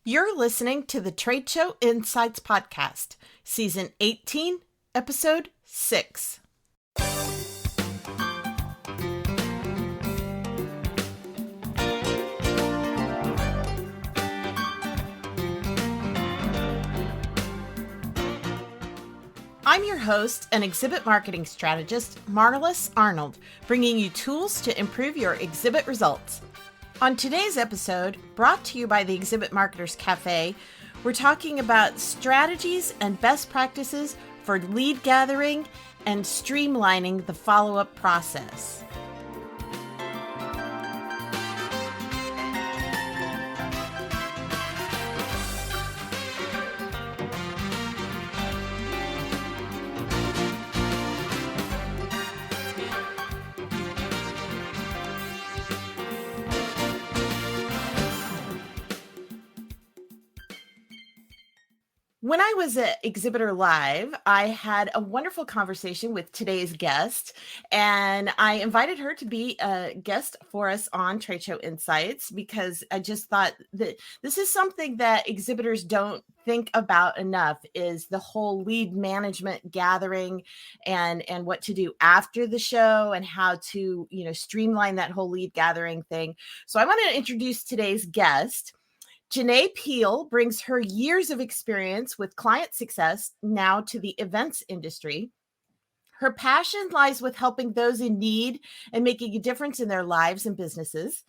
You're listening to the Trade Show Insights Podcast, Season 18, Episode 6. I'm your host and exhibit marketing strategist, Marlis Arnold, bringing you tools to improve your exhibit results. On today's episode, brought to you by the Exhibit Marketers Cafe, we're talking about strategies and best practices for lead gathering and streamlining the follow-up process. When I was at Exhibitor Live, I had a wonderful conversation with today's guest, and I invited her to be a guest for us on Trade Show Insights because I just thought that this is something that exhibitors don't think about enough, is the whole lead management gathering and what to do after the show and how to, streamline that whole lead gathering thing. So I want to introduce today's guest. Janae Peel brings her years of experience with client success now to the events industry. Her passion lies with helping those in need and making a difference in their lives and businesses.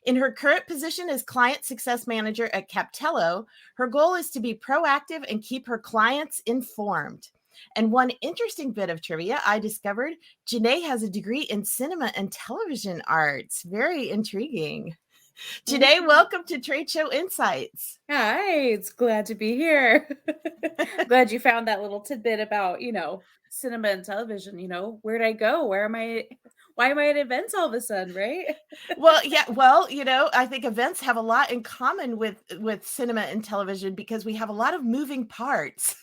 In her current position as client success manager at Captello, her goal is to be proactive and keep her clients informed. And one interesting bit of trivia I discovered, Janae has a degree in cinema and television arts. Very intriguing. Janae, welcome to Trade Show Insights. Hi, it's glad to be here. Glad you found that little tidbit about, cinema and television. Where'd I go? Why am I at events all of a sudden, right? Well, yeah, I think events have a lot in common with cinema and television because we have a lot of moving parts.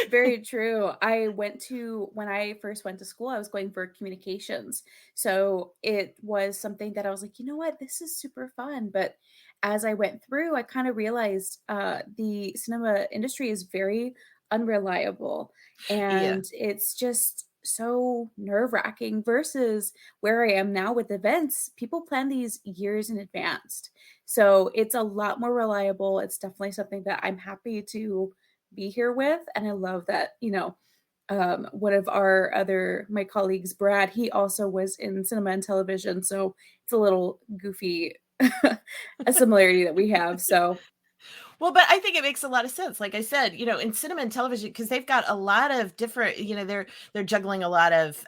Very true. When I first went to school, I was going for communications. So it was something that I was like, you know what, this is super fun. But as I went through, I kind of realized the cinema industry is very unreliable. Yeah. And it's just so nerve-wracking versus where I am now with events. People plan these years in advance. So it's a lot more reliable. It's definitely something that I'm happy to be here with. And I love that, one of my colleagues, Brad, he also was in cinema and television. So it's a little goofy, a similarity that we have. So, Well, but I think it makes a lot of sense. Like I said, in cinema and television, because they've got a lot of different, they're juggling a lot of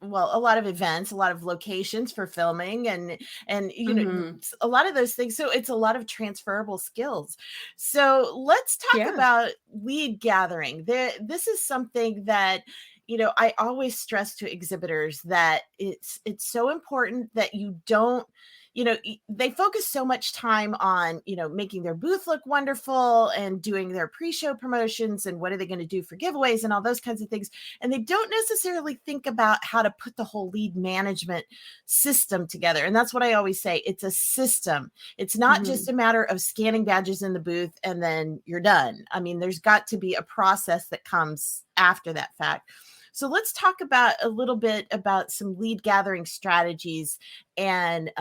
a lot of events, a lot of locations for filming and mhm. a lot of those things. So it's a lot of transferable skills. So let's talk Yeah. about lead gathering. This is something that I always stress to exhibitors that it's so important that you don't they focus so much time on, making their booth look wonderful and doing their pre-show promotions and what are they going to do for giveaways and all those kinds of things. And they don't necessarily think about how to put the whole lead management system together. And that's what I always say. It's a system. It's not just Mhm. a matter of scanning badges in the booth and then you're done. I mean, there's got to be a process that comes after that fact. So let's talk about a little bit about some lead gathering strategies and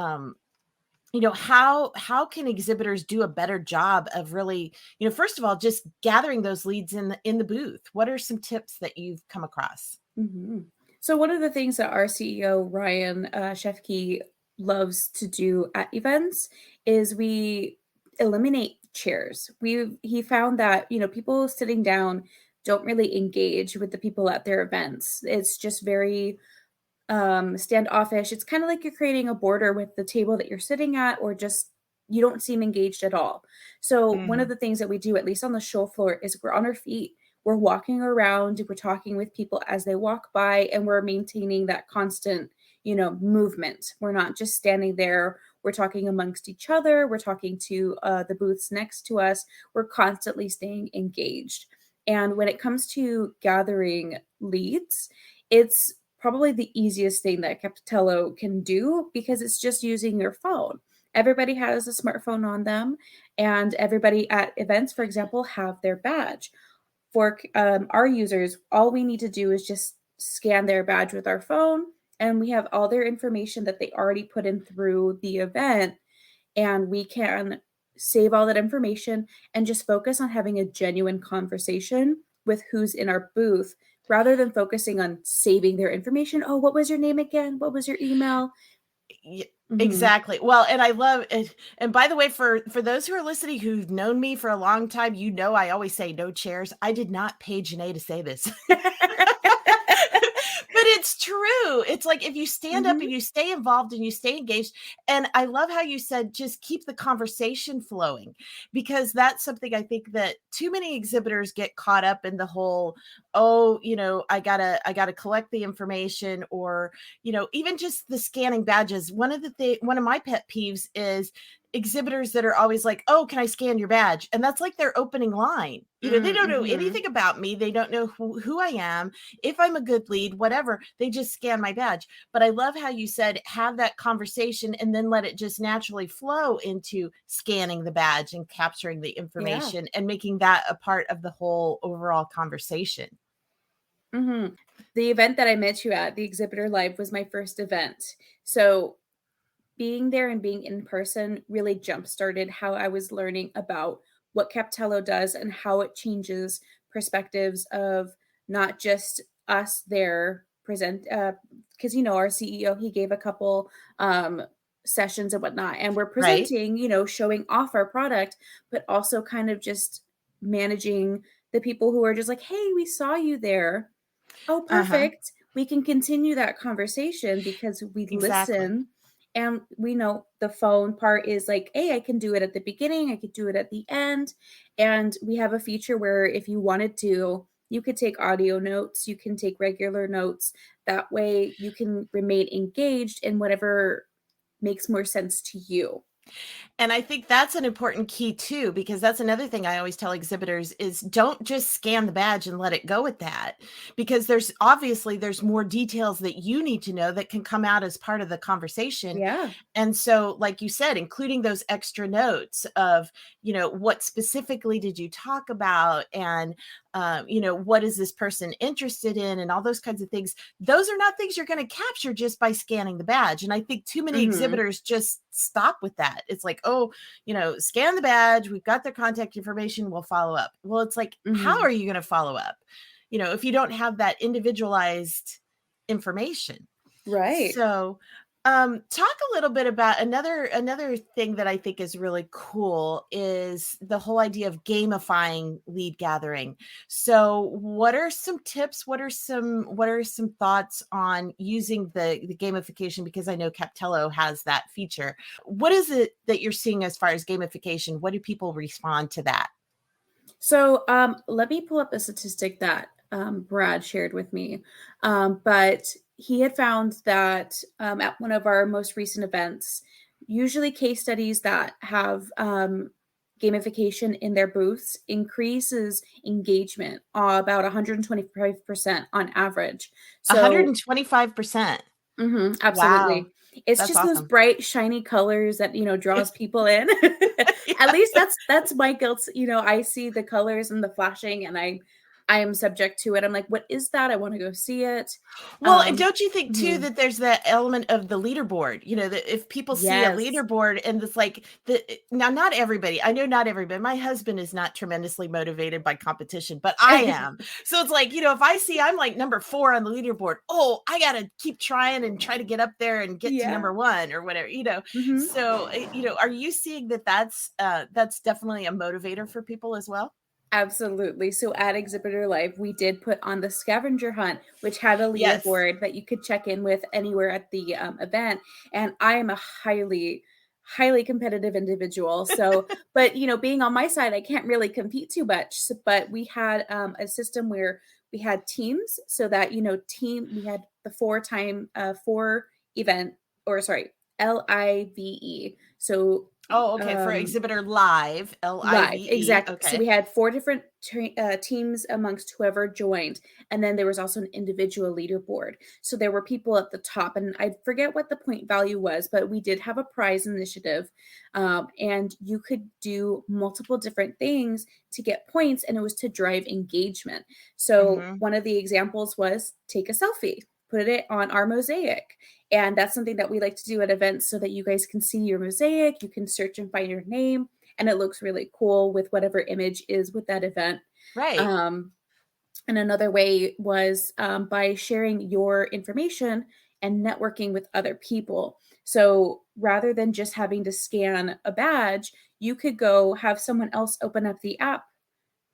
how can exhibitors do a better job of really, first of all, just gathering those leads in the booth? What are some tips that you've come across? Mhm. So one of the things that our CEO Ryan Shefke loves to do at events is we eliminate chairs. He found that people sitting down don't really engage with the people at their events. It's just very standoffish. It's kind of like you're creating a border with the table that you're sitting at, or just you don't seem engaged at all. So one of Mhm. the things that we do, at least on the show floor, is we're on our feet. We're walking around, we're talking with people as they walk by, and we're maintaining that constant, movement. We're not just standing there. We're talking amongst each other. We're talking to the booths next to us. We're constantly staying engaged. And when it comes to gathering leads, it's probably the easiest thing that Captello can do because it's just using your phone. Everybody has a smartphone on them, and everybody at events, for example, have their badge. For our users, all we need to do is just scan their badge with our phone, and we have all their information that they already put in through the event, and we can save all that information and just focus on having a genuine conversation with who's in our booth rather than focusing on saving their information. Oh, what was your name again? What was your email? Yeah, Mhm. exactly. Well, and I love it. And by the way, for those who are listening who've known me for a long time, you know I always say no chairs. I did not pay Janae to say this. But it's true. It's like if you stand up and Mhm. you stay involved and you stay engaged. And I love how you said just keep the conversation flowing, because that's something I think that too many exhibitors get caught up in the whole, oh, I gotta collect the information, or even just the scanning badges. One of my pet peeves is exhibitors that are always like, oh, can I scan your badge? And that's like their opening line. They don't know Mhm. anything about me. They don't know who I am, if I'm a good lead, whatever. They just scan my badge. But I love how you said have that conversation and then let it just naturally flow into scanning the badge and capturing the Yeah. information and making that a part of the whole overall conversation. Mhm. The event that I met you at, the Exhibitor Live, was my first event. So being there and being in person really jump started how I was learning about what Captello does and how it changes perspectives of not just us there present because our CEO, he gave a couple sessions and whatnot, and we're Right? presenting, showing off our product, but also kind of just managing the people who are just like, hey, we saw you there. Oh, Uh-huh. perfect. We can continue that conversation because we Exactly. listen, and we know the phone part is like, hey, I can do it at the beginning, I could do it at the end. And we have a feature where if you wanted to, you could take audio notes, you can take regular notes. That way you can remain engaged in whatever makes more sense to you. And I think that's an important key too, because that's another thing I always tell exhibitors is don't just scan the badge and let it go at that, because there's more details that you need to know that can come out as part of the conversation. Yeah. And so, like you said, including those extra notes of, what specifically did you talk about? And, what is this person interested in? And all those kinds of things. Those are not things you're going to capture just by scanning the badge. And I think too many Mhm. exhibitors just stop with that. It's like, oh, scan the badge. We've got their contact information. We'll follow up. Well, it's like, how Mhm. are you going to follow up? If you don't have that individualized information. Right. So, talk a little bit about another thing that I think is really cool is the whole idea of gamifying lead gathering. So, what are some tips? What are some thoughts on using the gamification? Because I know Captello has that feature. What is it that you're seeing as far as gamification? What do people respond to that? So let me pull up a statistic that Brad shared with me. But he had found that at one of our most recent events, usually case studies that have gamification in their booths increases engagement about 125% on average. So 125%. Wow, absolutely. It's that's just those awesome. bright, shiny colors that, draws people in. At Yeah. least that's my guilt, I see the colors and the flashing, and I am subject to it. I'm like, "What is that? I wanna go see it." Well, and don't you think too Mhm. that there's that element of the leaderboard? That if people see a Yes. leaderboard and it's like now, not everybody, I know not everybody. My husband is not tremendously motivated by competition, but I am. So it's like, if I see I'm like number 4 on the leaderboard, oh, I gotta keep trying and try to get up there and get to Yeah. number 1 or whatever. Mhm. So, are you seeing that that's definitely a motivator for people as well? Absolutely. So at Exhibitor Live, we did put on the scavenger hunt, which had a Yes. leaderboard that you could check in with anywhere at the event. And I am a highly, highly competitive individual. So, but being on my side, I can't really compete too much. But we had a system where we had teams, so that we had the four event, or sorry, LIVE. So Oh, okay. For exhibitor live, Live, LIVE. exactly. So Okay. we had 4 different teams amongst whoever joined, and then there was also an individual leaderboard. So there were people at the top, and I forget what the point value was, but we did have a prize initiative, and you could do multiple different things to get points, and it was to drive engagement. So Hmm. one of the examples was take a selfie, put it on our mosaic. And that's something that we like to do at events so that you guys can see your mosaic, you can search and find your name, and it looks really cool with whatever image is with that event. Right. Um, and another way was by sharing your information and networking with other people. So rather than just having to scan a badge, you could go have someone else open up the app.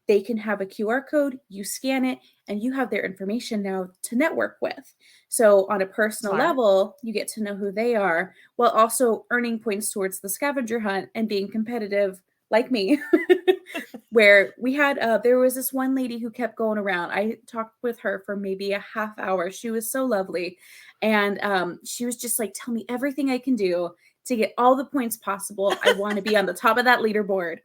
They can have a QR code, you scan it, and you have their information now to network with. So, on a personal Smart. level, you get to know who they are while also earning points towards the scavenger hunt and being competitive like me. Where we had, there was this one lady who kept going around. I talked with her for maybe a half hour. She was so lovely. And she was just like, tell me everything I can do to get all the points possible. I want to be on the top of that leaderboard.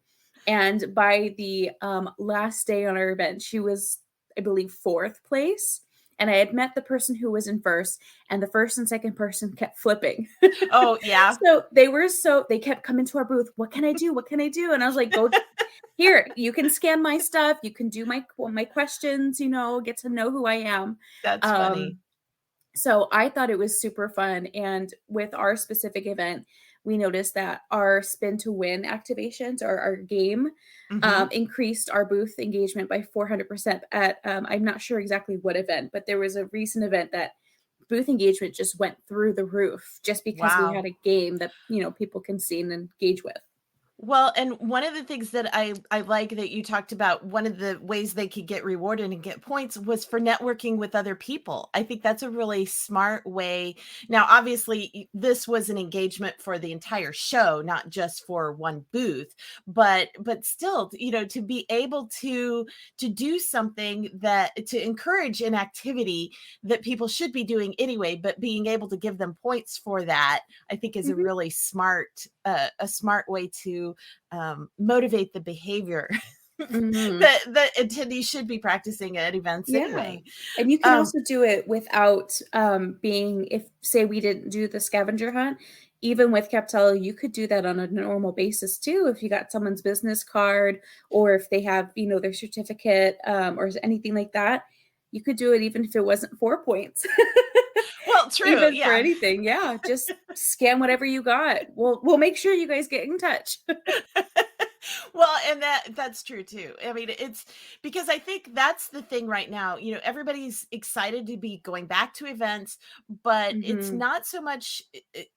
And by the last day on our event, she was, I believe, fourth place. And I had met the person who was in first, and the first and second person kept flipping. Oh, yeah. So they kept coming to our booth. What can I do? What can I do? And I was like, go here. You can scan my stuff. You can do my questions. Get to know who I am. That's funny. Um, so I thought it was super fun. And with our specific event, we noticed that our spin to win activations or our game Hmm. increased our booth engagement by 400% at, I'm not sure exactly what event, but there was a recent event that booth engagement just went through the roof just because we Wow. had a game that, people can see and engage with. Well, and one of the things that I like that you talked about, one of the ways they could get rewarded and get points was for networking with other people. I think that's a really smart way. Now, obviously, this was an engagement for the entire show, not just for one booth, but still, to be able to do something that to encourage an activity that people should be doing anyway, but being able to give them points for that, I think is a Mhm. really a smart way to motivate the behavior Mhm. that attendees should be practicing at events Yeah. anyway. And you can Um, also do it without being, if say we didn't do the scavenger hunt, even with Captello, you could do that on a normal basis too. If you got someone's business card or if they have, their certificate or anything like that, you could do it even if it wasn't 4 points. well, true, Even for yeah. anything. Yeah. Just scan whatever you got. We'll make sure you guys get in touch. Well, and that's true too. I mean, it's because I think that's the thing right now. Everybody's excited to be going back to events, but it's Hmm. not so much.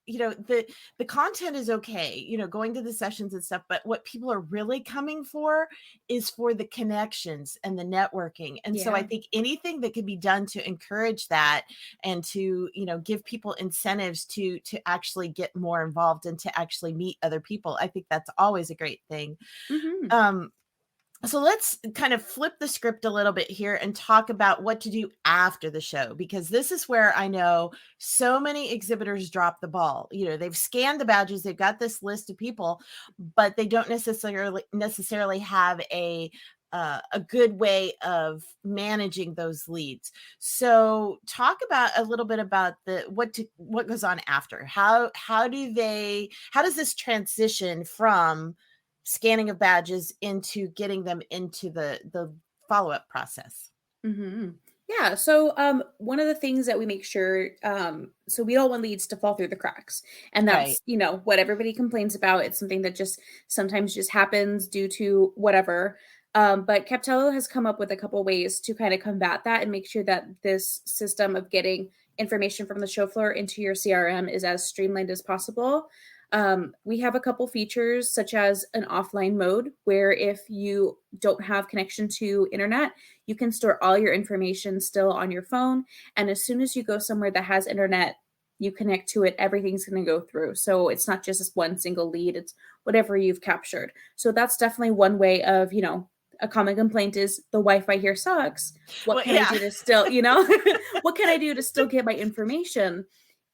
The content is okay. Going to the sessions and stuff, but what people are really coming for is for the connections and the networking. And so I Yeah. think anything that can be done to encourage that and to give people incentives to actually get more involved and to actually meet other people, I think that's always a great thing. Hmm. um so let's kind of flip the script a little bit here and talk about what to do after the show, because this is where I know so many exhibitors drop the ball. They've scanned the badges, they've got this list of people, but they don't necessarily have a good way of managing those leads. So talk about a little bit about what goes on after. How does this transition from scanning of badges into getting them into the follow-up process? Hmm. Yeah. So one of the things that we make sure, so we don't want leads to fall through the cracks. And Right. that's, what everybody complains about. It's something that just sometimes just happens due to whatever. But Captello has come up with a couple ways to kind of combat that and make sure that this system of getting information from the show floor into your CRM is as streamlined as possible. We have a couple features such as an offline mode where if you don't have connection to internet, you can store all your information still on your phone. And as soon as you go somewhere that has internet, you connect to it, everything's going to go through. So it's not just this one single lead, it's whatever you've captured. So that's definitely one way of, a common complaint is the Wi-Fi here sucks. What Well, can I yeah. do to still, what can I do to still get my information?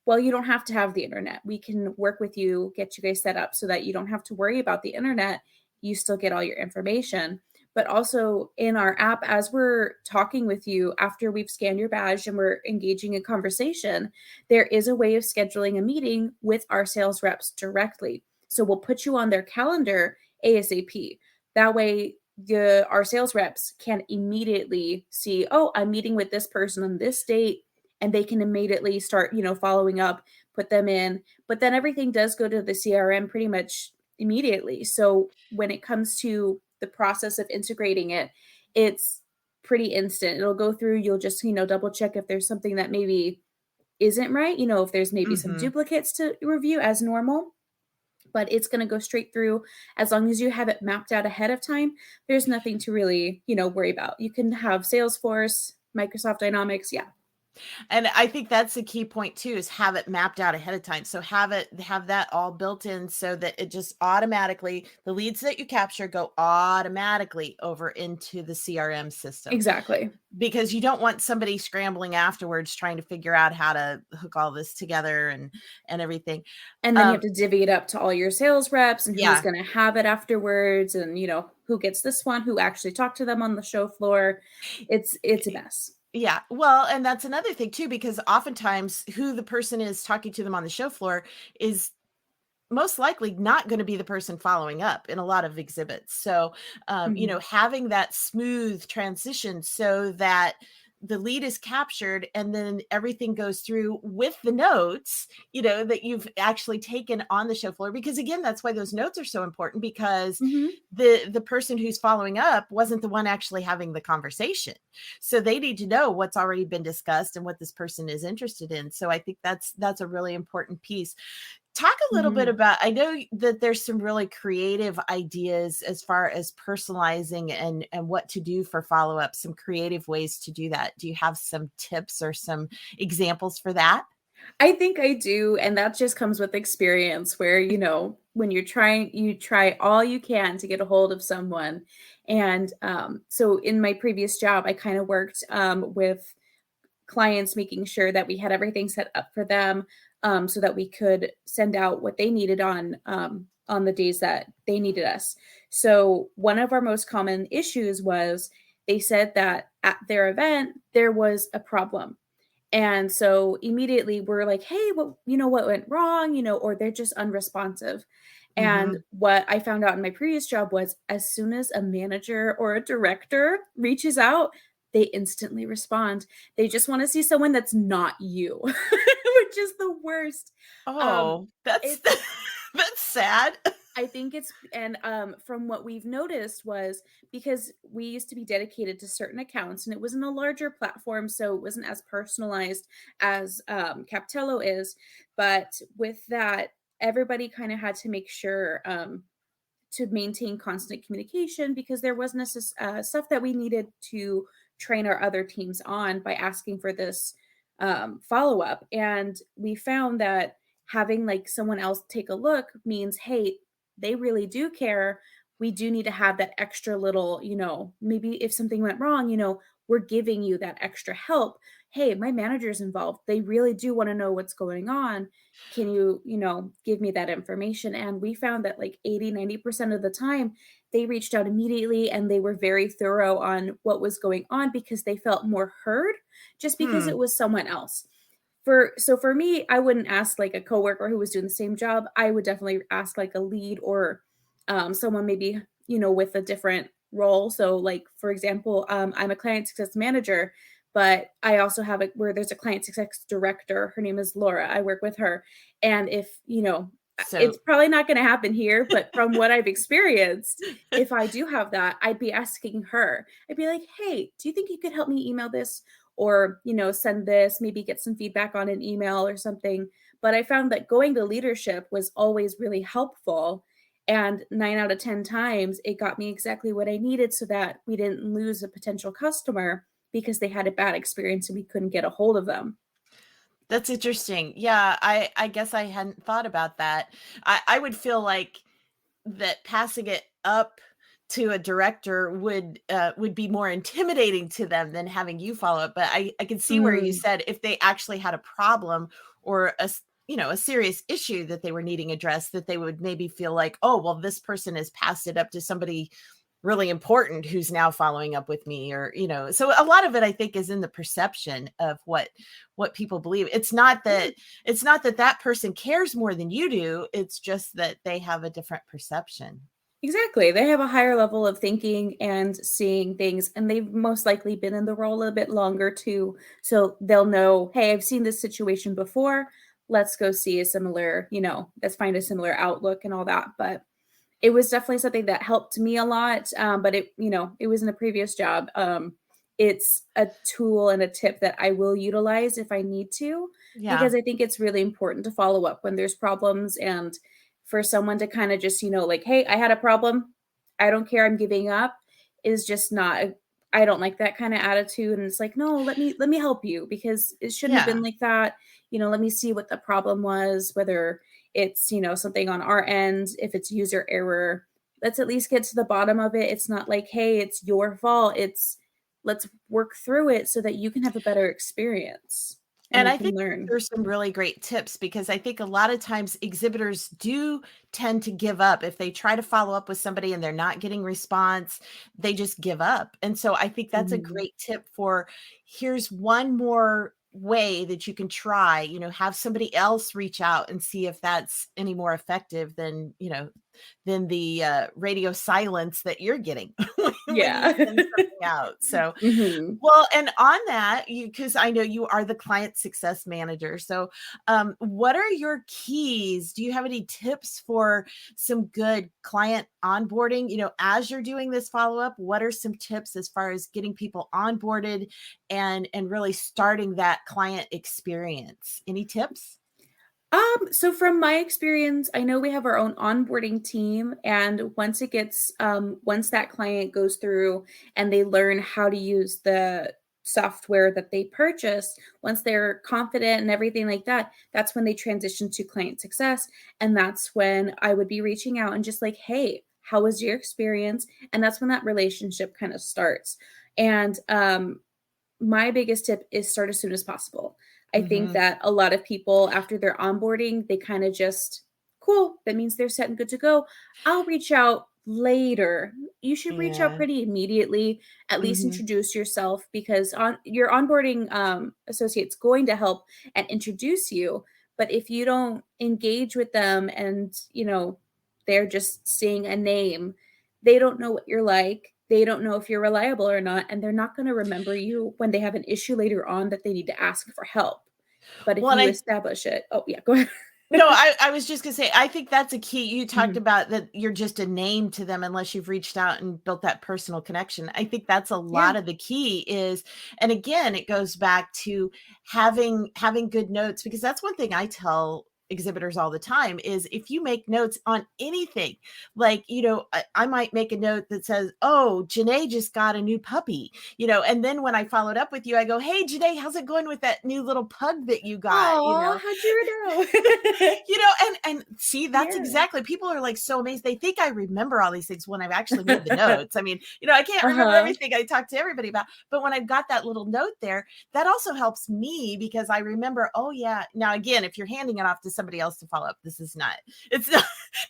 well, you don't have to have the internet. We can work with you, get you guys set up so that you don't have to worry about the internet. You still get all your information. But also in our app, as we're talking with you after we've scanned your badge and we're engaging in conversation, there is a way of scheduling a meeting with our sales reps directly. So we'll put you on their calendar ASAP. That way, our sales reps can immediately see, oh, I'm meeting with this person on this date, and they can immediately start, following up, put them in. But then everything does go to the CRM pretty much immediately. So when it comes to the process of integrating it, it's pretty instant. It'll go through, you'll just, double check if there's something that maybe isn't right, if there's maybe some Mhm. duplicates to review as normal, but it's going to go straight through. As long as you have it mapped out ahead of time, there's nothing to really, worry about. You can have Salesforce, Microsoft Dynamics. Yeah, And I think that's the key point too, is have it mapped out ahead of time. So have that all built in so that it just automatically, the leads that you capture go automatically over into the CRM system, exactly. because you don't want somebody scrambling afterwards trying to figure out how to hook all this together and everything. And then you have Um, to divvy it up to all your sales reps and who's yeah. going to have it afterwards, and who gets this one, who actually talked to them on the show floor. It's a mess. Yeah. Well, and that's another thing too, because oftentimes who the person is talking to them on the show floor is most likely not going to be the person following up in a lot of exhibits. So, Mhm. having that smooth transition so that the lead is captured and then everything goes through with the notes, that you've actually taken on the show floor. Because again, that's why those notes are so important, because Mhm. the person who's following up wasn't the one actually having the conversation. So they need to know what's already been discussed and what this person is interested in. So I think that's a really important piece. Talk a little bit Mhm. about, I know that there's some really creative ideas as far as personalizing and what to do for follow-up, some creative ways to do that. Do you have some tips or some examples for that? I think I do, and that just comes with experience where, when you try all you can to get a hold of someone. And so in my previous job, I kind of worked with clients, making sure that we had everything set up for them, so that we could send out what they needed on the days that they needed us. So one of our most common issues was they said that at their event there was a problem. And so immediately we're like, hey, what went wrong? Or they're just unresponsive. And Mhm. what I found out in my previous job was as soon as a manager or a director reaches out, they instantly respond. They just want to see someone that's not you, which is the worst. Um, Oh, that's it's that's sad. I think it's and from what we've noticed was because we used to be dedicated to certain accounts and it was in a larger platform, so it wasn't as personalized as Captello is. But with that, everybody kind of had to make sure to maintain constant communication because there was stuff that we needed to train our other teams on by asking for this follow up. And we found that having like someone else take a look means, hey, they really do care. We do need to have that extra little, maybe if something went wrong, we're giving you that extra help. Hey, my manager's involved. They really do want to know what's going on. Can you, give me that information? And we found that like 80-90% of the time they reached out immediately and they were very thorough on what was going on because they felt more heard just because it Hmm. was someone else. For me, I wouldn't ask like a coworker who was doing the same job. I would definitely ask like a lead or someone maybe with a different role. So like for example, I'm a client success manager, but I also have it where there's a client success director. Her name is Laura. I work with her, and if it's So, probably not going to happen here, but from what I've experienced, if I do have that, I'd be asking her. I'd be like, "Hey, do you think you could help me email this?" Or send this, maybe get some feedback on an email or something. But I found that going to leadership was always really helpful, and 9 out of 10 times it got me exactly what I needed so that we didn't lose a potential customer because they had a bad experience and we couldn't get a hold of them. that's interesting. Yeah, I guess I hadn't thought about that. I would feel like that passing it up to a director would be more intimidating to them than having you follow up. But I can see where you Mm, said if they actually had a problem or a serious issue that they were needing addressed, that they would maybe feel like, oh, well, this person has passed it up to somebody really important who's now following up with me, or so a lot of it, I think, is in the perception of what people believe. It's not that that person cares more than you do. It's just that they have a different perception. Exactly. They have a higher level of thinking and seeing things, and they've most likely been in the role a bit longer too. So they'll know, hey, I've seen this situation before. Let's go see a similar, let's find a similar outlook and all that. But it was definitely something that helped me a lot. But it was in a previous job. It's a tool and a tip that I will utilize if I need to, Yeah. because I think it's really important to follow up when there's problems, and for someone to kind of just, like, hey, I had a problem. I don't care. I'm giving up is just not, I don't like that kind of attitude. And it's like, no, let me help you, because it shouldn't have Yeah. been like that. Let me see what the problem was, whether it's, something on our end, if it's user error, let's at least get to the bottom of it. It's not like, hey, it's your fault. It's let's work through it so that you can have a better experience and And we I can think learn. there's some really great tips, because I think a lot of times exhibitors do tend to give up. If they try to follow up with somebody and they're not getting response, they just give up. And so I think that's a Mhm. great tip for, here's one more way that you can try, have somebody else reach out and see if that's any more effective than the radio silence that you're getting when you Yeah. send something out. So Mhm. well, and on that, because I know you are the client success manager. So, what are your keys? Do you have any tips for some good client onboarding? As you're doing this follow up, what are some tips as far as getting people onboarded and really starting that client experience? Any tips? So from my experience, I know we have our own onboarding team, and once that client goes through and they learn how to use the software that they purchased, once they're confident and everything like that, that's when they transition to client success. And that's when I would be reaching out and just like, hey, how was your experience? And that's when that relationship kind of starts. And my biggest tip is start as soon as possible. I think Hmm. that a lot of people, after their onboarding, they kind of just, cool, that means they're set and good to go. I'll reach out later. You should reach out Yeah. pretty immediately, at least Hmm. introduce yourself, because your onboarding associate's going to help and introduce you. But if you don't engage with them and, they're just seeing a name, they don't know what you're like. They don't know if you're reliable or not, and they're not going to remember you when they have an issue later on that they need to ask for help. But if Well, and you I establish it, oh yeah, go ahead. No, I was just gonna say, I think that's a key. You talked Mhm. about that you're just a name to them unless you've reached out and built that personal connection. I think that's a Yeah. lot of the key is, and again, it goes back to having good notes, because that's one thing I tell exhibitors all the time is, if you make notes on anything, like, I might make a note that says, oh, Janae just got a new puppy, and then when I followed up with you, I go, hey, Janae, how's it going with that new little pug that you got? Oh, how'd you know? And see, that's Yeah. exactly, people are like so amazed. They think I remember all these things when I've actually made the notes. I mean, I can't remember Uh-huh. everything I talk to everybody about, but when I've got that little note there, that also helps me, because I remember, oh yeah. Now again, if you're handing it off to somebody else to follow up, it's not,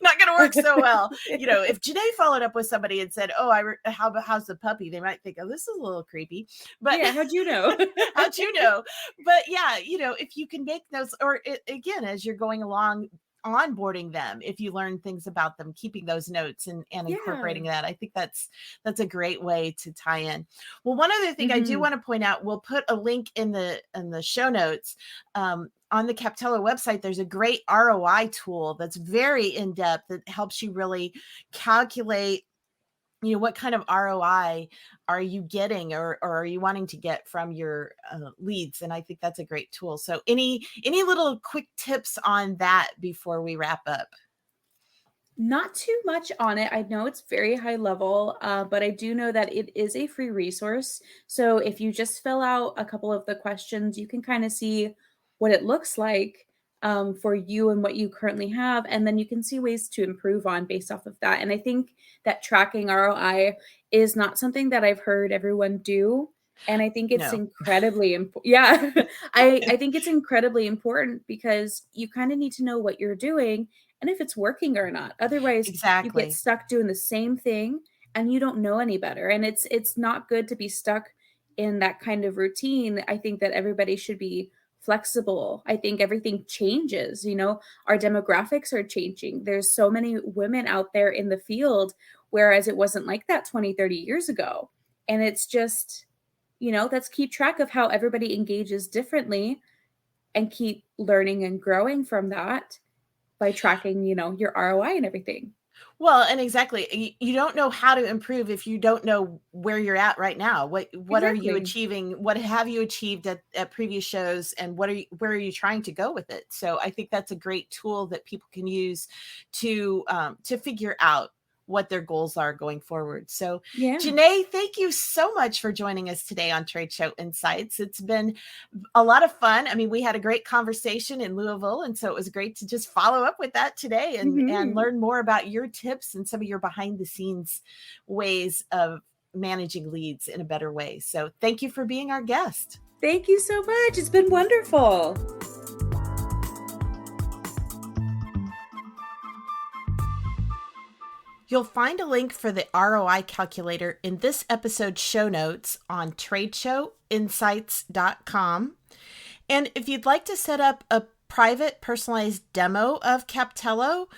not going to work so well. If Janae followed up with somebody and said, oh, how's the puppy? They might think, oh, this is a little creepy, but Yeah, how'd you know? how'd you know? But yeah, if you can make notes, or again, as you're going along onboarding them, if you learn things about them, keeping those notes and Yeah. incorporating that, I think that's a great way to tie in. Well, one other thing I do Mhm. want to point out, we'll put a link in the show notes. On the Captello website, there's a great ROI tool that's very in depth, that helps you really calculate, what kind of ROI are you getting, or are you wanting to get from your leads? And I think that's a great tool. So any little quick tips on that before we wrap up? Not too much on it. I know it's very high level, but I do know that it is a free resource. So if you just fill out a couple of the questions, you can kind of see what it looks like for you and what you currently have. And then you can see ways to improve on based off of that. And I think that tracking ROI is not something that I've heard everyone do. And I think it's No, incredibly important. Yeah, I think it's incredibly important because you kind of need to know what you're doing and if it's working or not. Otherwise, you get exactly. stuck doing the same thing and you don't know any better. And it's not good to be stuck in that kind of routine. I think that everybody should be flexible. I think everything changes, our demographics are changing. There's so many women out there in the field, whereas it wasn't like that 20, 30 years ago. And it's just, let's keep track of how everybody engages differently and keep learning and growing from that by tracking, your ROI and everything. Well, and exactly, you don't know how to improve if you don't know where you're at right now. What are you Exactly. achieving? What have you achieved at previous shows, and where are you trying to go with it? So I think that's a great tool that people can use to figure out what their goals are going forward. So, Yeah. Janae, thank you so much for joining us today on Trade Show Insights. It's been a lot of fun. I mean, we had a great conversation in Louisville, and so it was great to just follow up with that today and Hmm. learn more about your tips and some of your behind the scenes ways of managing leads in a better way. So, thank you for being our guest. Thank you so much. It's been wonderful. You'll find a link for the ROI calculator in this episode's show notes on tradeshowinsights.com. And if you'd like to set up a private personalized demo of Captello,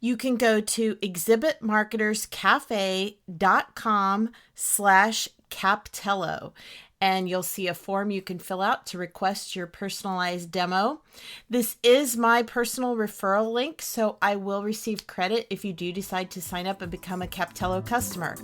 you can go to exhibitmarketerscafe.com/Captello, and you'll see a form you can fill out to request your personalized demo. This is my personal referral link, so I will receive credit if you do decide to sign up and become a Captello customer.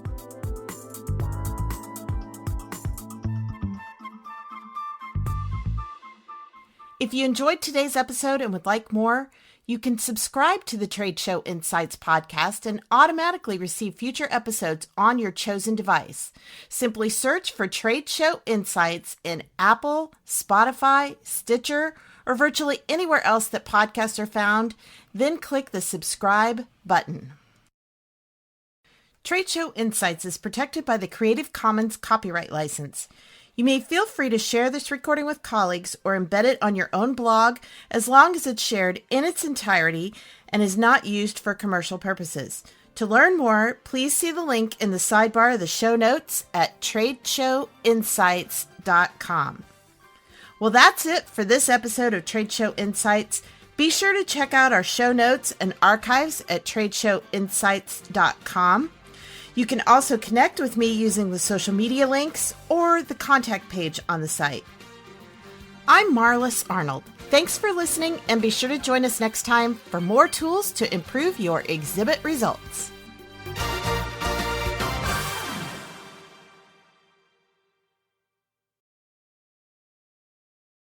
If you enjoyed today's episode and would like more, you can subscribe to the Trade Show Insights podcast and automatically receive future episodes on your chosen device. Simply search for Trade Show Insights in Apple, Spotify, Stitcher, or virtually anywhere else that podcasts are found, then click the subscribe button. Trade Show Insights is protected by the Creative Commons copyright license. You may feel free to share this recording with colleagues or embed it on your own blog as long as it's shared in its entirety and is not used for commercial purposes. To learn more, please see the link in the sidebar of the show notes at tradeshowinsights.com. Well, that's it for this episode of Trade Show Insights. Be sure to check out our show notes and archives at tradeshowinsights.com. You can also connect with me using the social media links or the contact page on the site. I'm Marlis Arnold. Thanks for listening, and be sure to join us next time for more tools to improve your exhibit results.